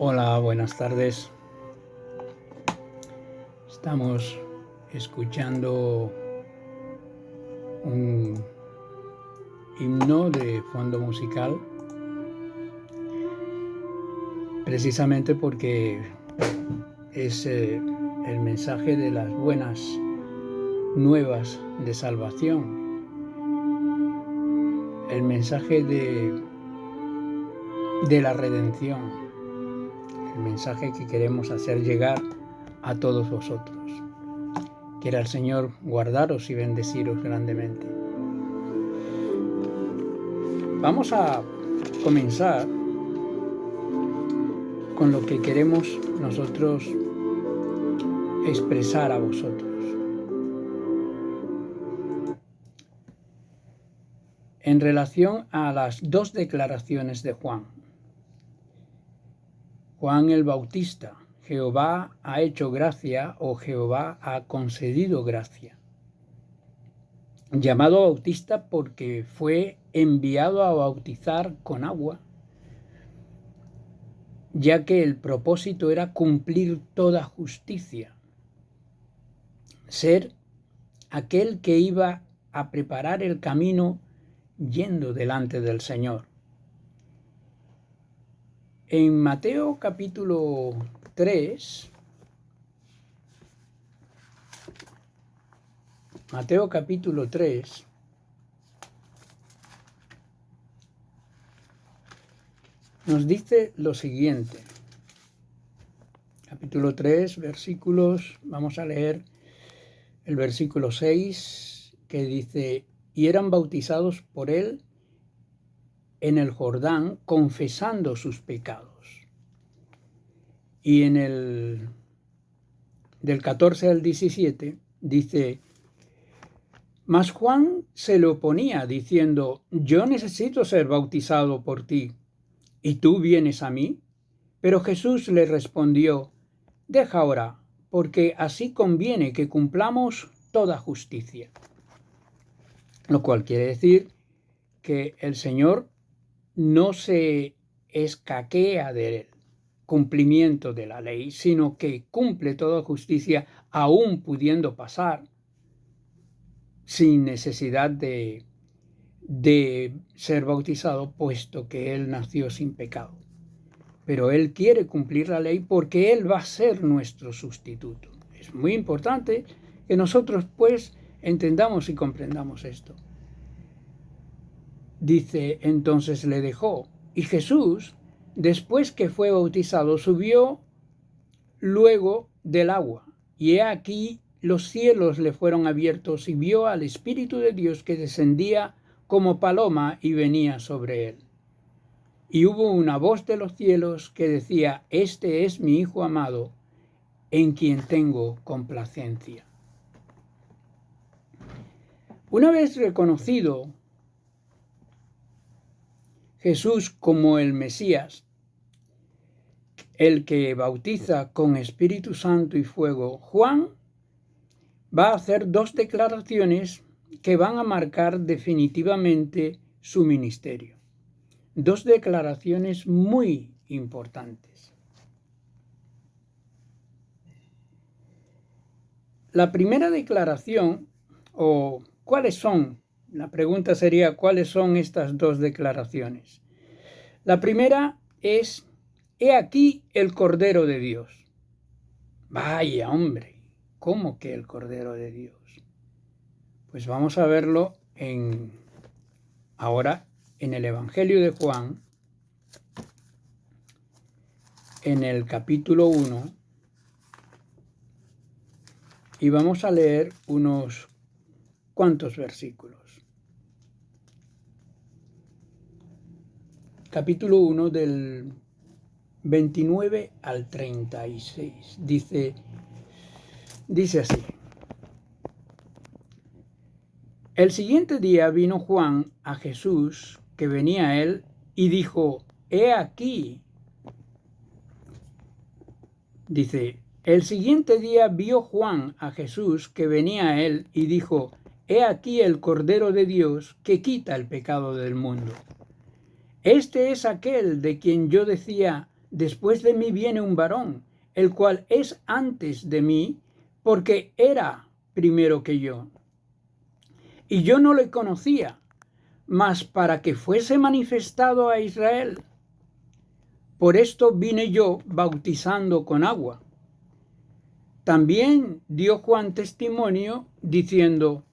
Hola, buenas tardes. Estamos escuchando un himno de fondo musical, precisamente porque es el mensaje de las buenas nuevas de salvación, el mensaje de la redención, el mensaje que queremos hacer llegar a todos vosotros. Quiera el Señor guardaros y bendeciros grandemente. Vamos a comenzar con lo que queremos nosotros expresar a vosotros. En relación a las dos declaraciones de Juan. Juan el Bautista, Jehová ha hecho gracia o Jehová ha concedido gracia. Llamado Bautista porque fue enviado a bautizar con agua, ya que el propósito era cumplir toda justicia, ser aquel que iba a preparar el camino yendo delante del Señor. En Mateo capítulo 3, nos dice lo siguiente. Capítulo 3, versículos, vamos a leer el versículo 6, que dice: y eran bautizados por él en el Jordán, confesando sus pecados. Y en el del 14 al 17 dice: mas Juan se le oponía, diciendo: yo necesito ser bautizado por ti, ¿y tú vienes a mí? Pero Jesús le respondió: deja ahora, porque así conviene que cumplamos toda justicia. Lo cual quiere decir que el Señor no se escaquea del cumplimiento de la ley, sino que cumple toda justicia, aún pudiendo pasar sin necesidad de ser bautizado, puesto que Él nació sin pecado. Pero Él quiere cumplir la ley porque Él va a ser nuestro sustituto. Es muy importante que nosotros pues entendamos y comprendamos esto. Dice, entonces le dejó. Y Jesús, después que fue bautizado, subió luego del agua. Y he aquí los cielos le fueron abiertos y vio al Espíritu de Dios que descendía como paloma y venía sobre él. Y hubo una voz de los cielos que decía: este es mi Hijo amado, en quien tengo complacencia. Una vez reconocido Jesús como el Mesías, el que bautiza con Espíritu Santo y fuego, Juan va a hacer dos declaraciones que van a marcar definitivamente su ministerio. Dos declaraciones muy importantes. La primera declaración, o ¿cuáles son? La pregunta sería: ¿cuáles son estas dos declaraciones? La primera es: he aquí el Cordero de Dios. Vaya, hombre, ¿cómo que el Cordero de Dios? Pues vamos a verlo ahora en el Evangelio de Juan, en el capítulo 1, y vamos a leer unos cuantos versículos. Capítulo 1 del 29 al 36. Dice así: el siguiente día vino Juan a Jesús, que venía a él, y dijo: he aquí. Dice: el siguiente día vio Juan a Jesús, que venía a él, y dijo: he aquí el Cordero de Dios, que quita el pecado del mundo. Este es aquel de quien yo decía: después de mí viene un varón, el cual es antes de mí, porque era primero que yo. Y yo no le conocía, mas para que fuese manifestado a Israel. Por esto vine yo bautizando con agua. También dio Juan testimonio diciendo: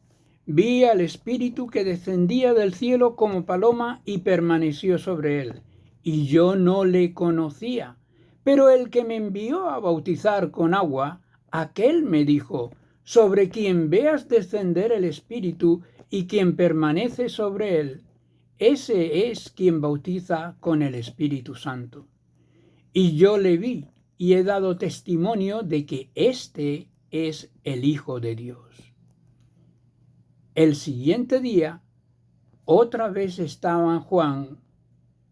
vi al Espíritu que descendía del cielo como paloma y permaneció sobre él. Y yo no le conocía. Pero el que me envió a bautizar con agua, aquel me dijo: sobre quien veas descender el Espíritu y quien permanece sobre él, ese es quien bautiza con el Espíritu Santo. Y yo le vi y he dado testimonio de que éste es el Hijo de Dios. El siguiente día, otra vez estaban Juan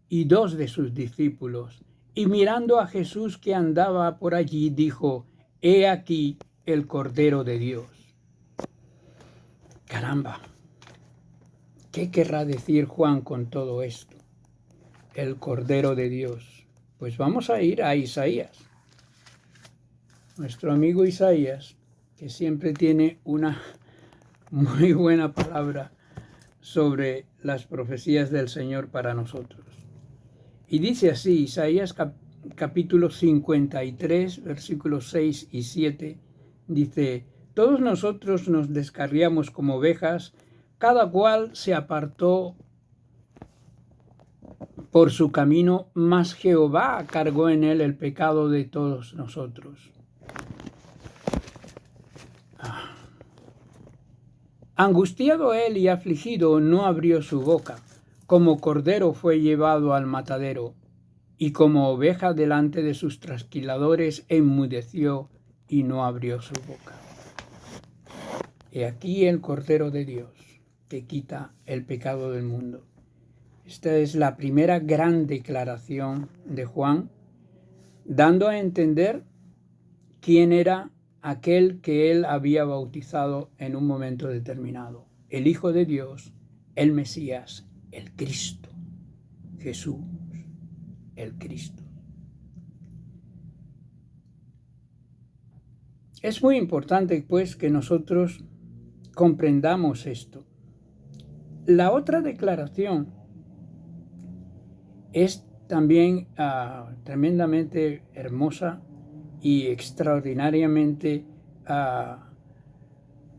y 2 de sus discípulos, y mirando a Jesús que andaba por allí, dijo: he aquí el Cordero de Dios. Caramba, ¿qué querrá decir Juan con todo esto? El Cordero de Dios. Pues vamos a ir a Isaías. Nuestro amigo Isaías, que siempre tiene una muy buena palabra sobre las profecías del Señor para nosotros. Y dice así, Isaías capítulo 53, versículos 6 y 7, dice: todos nosotros nos descarriamos como ovejas, cada cual se apartó por su camino, mas Jehová cargó en él el pecado de todos nosotros. Angustiado él y afligido, no abrió su boca. Como cordero fue llevado al matadero, y como oveja delante de sus trasquiladores enmudeció y no abrió su boca. He aquí el Cordero de Dios, que quita el pecado del mundo. Esta es la primera gran declaración de Juan, dando a entender quién era aquel que él había bautizado en un momento determinado: el Hijo de Dios, el Mesías, el Cristo, Jesús, el Cristo. Es muy importante, pues, que nosotros comprendamos esto. La otra declaración es también tremendamente hermosa y extraordinariamente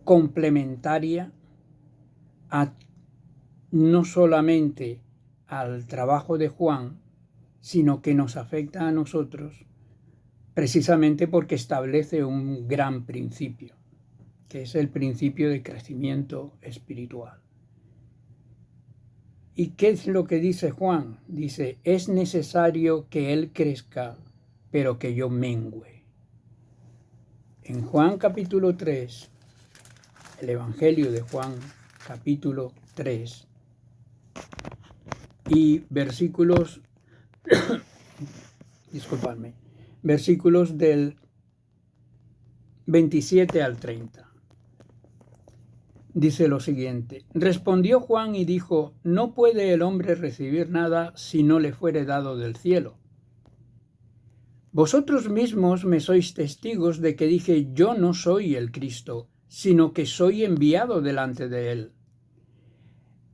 complementaria no solamente al trabajo de Juan, sino que nos afecta a nosotros, precisamente porque establece un gran principio, que es el principio de crecimiento espiritual. ¿Y qué es lo que dice Juan? Dice: es necesario que él crezca, pero que yo mengüe. En Juan capítulo 3, el Evangelio de Juan capítulo 3, y versículos, versículos del 27 al 30. Dice lo siguiente: respondió Juan y dijo: no puede el hombre recibir nada si no le fuere dado del cielo. Vosotros mismos me sois testigos de que dije: yo no soy el Cristo, sino que soy enviado delante de él.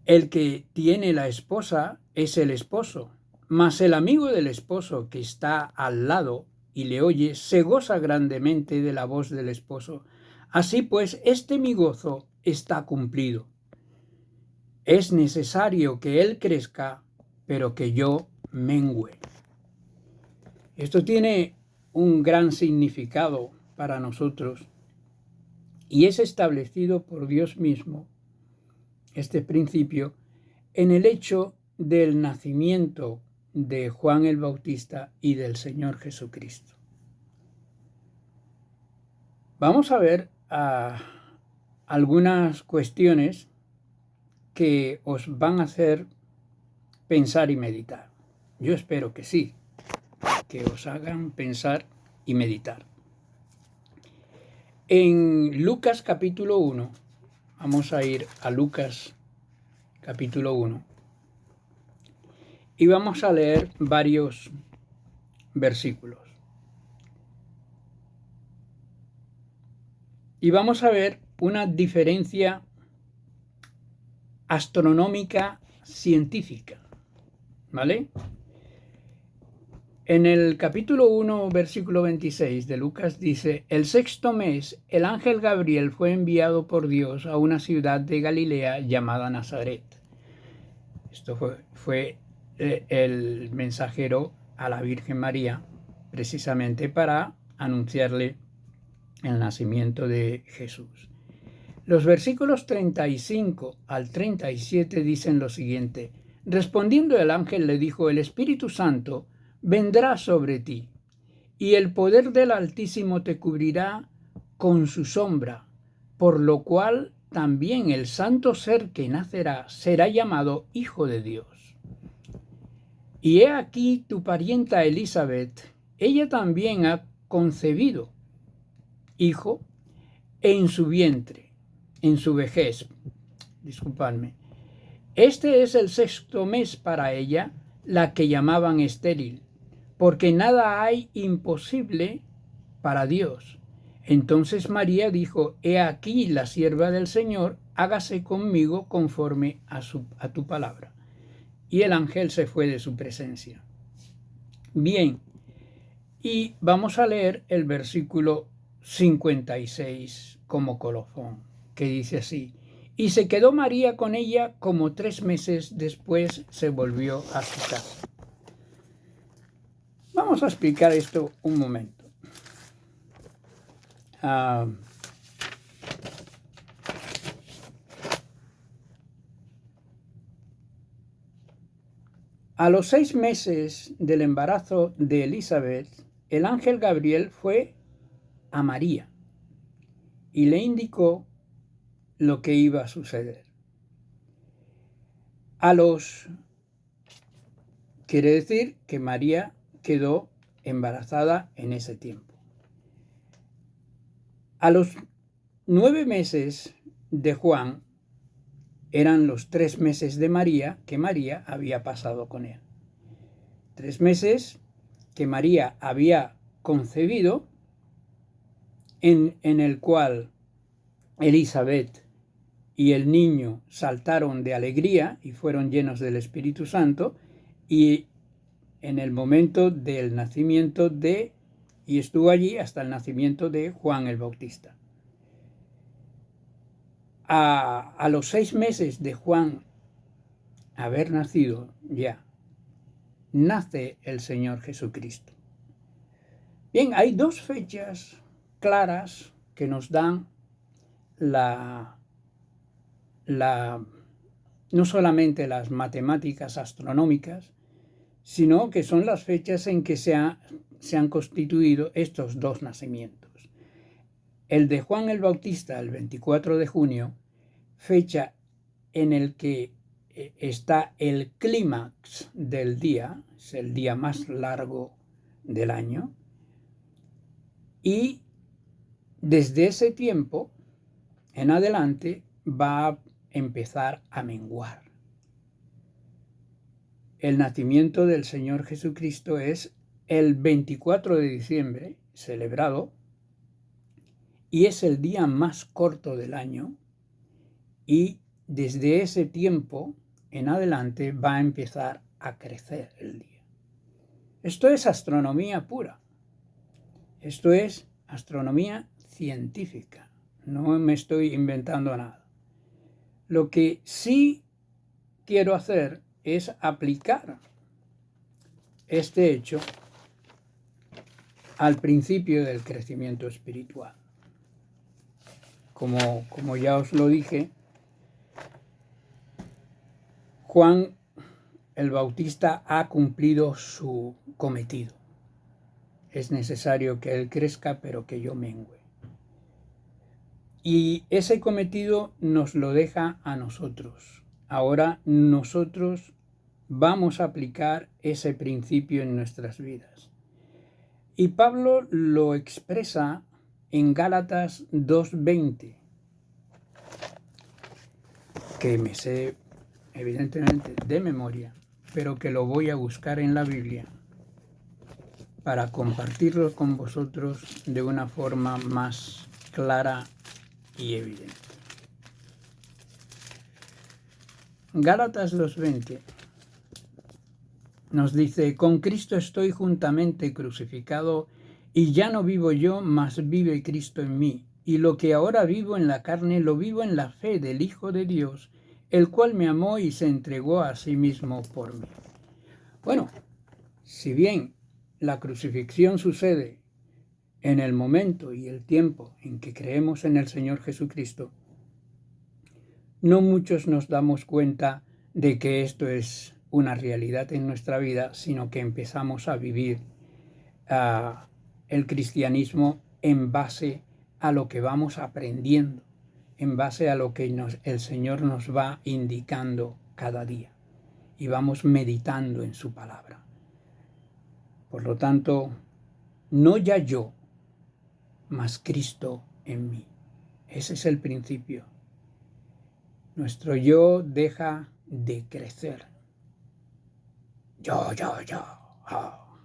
El que tiene la esposa es el esposo, mas el amigo del esposo que está al lado y le oye se goza grandemente de la voz del esposo. Así pues, mi gozo está cumplido. Es necesario que él crezca, pero que yo mengüe. Esto tiene un gran significado para nosotros y es establecido por Dios mismo, este principio, en el hecho del nacimiento de Juan el Bautista y del Señor Jesucristo. Vamos a ver algunas cuestiones que os van a hacer pensar y meditar. Yo espero que sí, que os hagan pensar y meditar. En Lucas capítulo 1, vamos a ir a Lucas capítulo 1 y vamos a leer varios versículos. Y vamos a ver una diferencia astronómica científica, ¿vale? En el capítulo 1, versículo 26 de Lucas dice: el sexto mes, el ángel Gabriel fue enviado por Dios a una ciudad de Galilea llamada Nazaret. Esto fue el mensajero a la Virgen María, precisamente para anunciarle el nacimiento de Jesús. Los versículos 35 al 37 dicen lo siguiente: respondiendo el ángel le dijo: el Espíritu Santo vendrá sobre ti, y el poder del Altísimo te cubrirá con su sombra, por lo cual también el santo ser que nacerá será llamado Hijo de Dios. Y he aquí tu parienta Elizabeth, ella también ha concebido hijo en su vientre, en su vejez. Disculpadme. Este es el sexto mes para ella, la que llamaban estéril, porque nada hay imposible para Dios. Entonces María dijo: he aquí la sierva del Señor, hágase conmigo conforme a tu palabra. Y el ángel se fue de su presencia. Bien, y vamos a leer el versículo 56 como colofón, que dice así: y se quedó María con ella como 3 meses, después se volvió a su casa. Vamos a explicar esto un momento. A los 6 meses del embarazo de Elizabeth, el ángel Gabriel fue a María y le indicó lo que iba a suceder. Quiere decir que María quedó embarazada en ese tiempo. A los 9 meses de Juan, eran los 3 meses de María que María había pasado con él. 3 meses que María había concebido, en el cual Elizabeth y el niño saltaron de alegría y fueron llenos del Espíritu Santo, y en el momento del nacimiento y estuvo allí hasta el nacimiento de Juan el Bautista. A los 6 meses de Juan haber nacido ya, nace el Señor Jesucristo. Bien, hay 2 fechas claras que nos dan no solamente las matemáticas astronómicas, sino que son las fechas en que se han constituido estos 2 nacimientos. El de Juan el Bautista, el 24 de junio, fecha en el que está el clímax del día, es el día más largo del año, y desde ese tiempo en adelante va a empezar a menguar. El nacimiento del Señor Jesucristo es el 24 de diciembre, celebrado, y es el día más corto del año, y desde ese tiempo en adelante va a empezar a crecer el día. Esto es astronomía pura. Esto es astronomía científica. No me estoy inventando nada. Lo que sí quiero hacer es aplicar este hecho al principio del crecimiento espiritual. Como ya os lo dije, Juan el Bautista ha cumplido su cometido. Es necesario que él crezca, pero que yo mengüe. Y ese cometido nos lo deja a nosotros. Ahora nosotros vamos a aplicar ese principio en nuestras vidas. Y Pablo lo expresa en Gálatas 2:20, que me sé evidentemente de memoria, pero que lo voy a buscar en la Biblia. para compartirlo con vosotros de una forma más clara y evidente. Gálatas 2:20 nos dice: con Cristo estoy juntamente crucificado, y ya no vivo yo, mas vive Cristo en mí. Y lo que ahora vivo en la carne, lo vivo en la fe del Hijo de Dios, el cual me amó y se entregó a sí mismo por mí. Bueno, si bien la crucifixión sucede en el momento y el tiempo en que creemos en el Señor Jesucristo, no muchos nos damos cuenta de que esto es una realidad en nuestra vida, sino que empezamos a vivir el cristianismo en base a lo que vamos aprendiendo, en base a lo que el Señor nos va indicando cada día, y vamos meditando en su palabra. Por lo tanto, no ya yo, mas Cristo en mí. Ese es el principio. Nuestro yo deja de crecer. Yo, oh,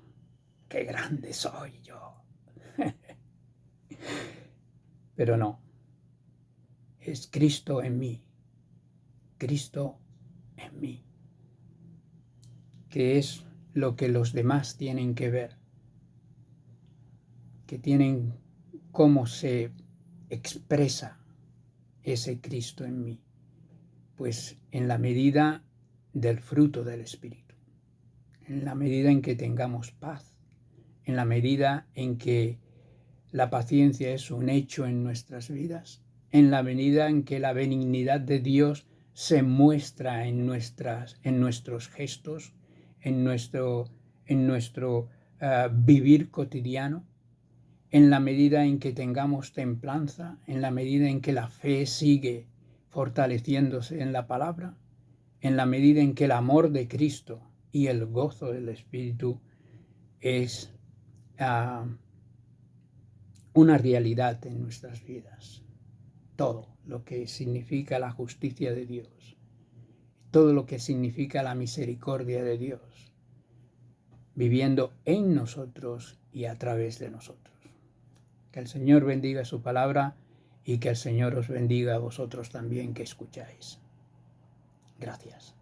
qué grande soy yo. Pero no, es Cristo en mí, Cristo en mí, que es lo que los demás tienen que ver, que tienen cómo se expresa ese Cristo en mí, pues en la medida del fruto del Espíritu, en la medida en que tengamos paz, en la medida en que la paciencia es un hecho en nuestras vidas, en la medida en que la benignidad de Dios se muestra en nuestros gestos, en nuestro vivir cotidiano, en la medida en que tengamos templanza, en la medida en que la fe sigue fortaleciéndose en la palabra, en la medida en que el amor de Cristo y el gozo del Espíritu es una realidad en nuestras vidas. Todo lo que significa la justicia de Dios, todo lo que significa la misericordia de Dios, viviendo en nosotros y a través de nosotros. Que el Señor bendiga su palabra y que el Señor os bendiga a vosotros también que escucháis. Gracias.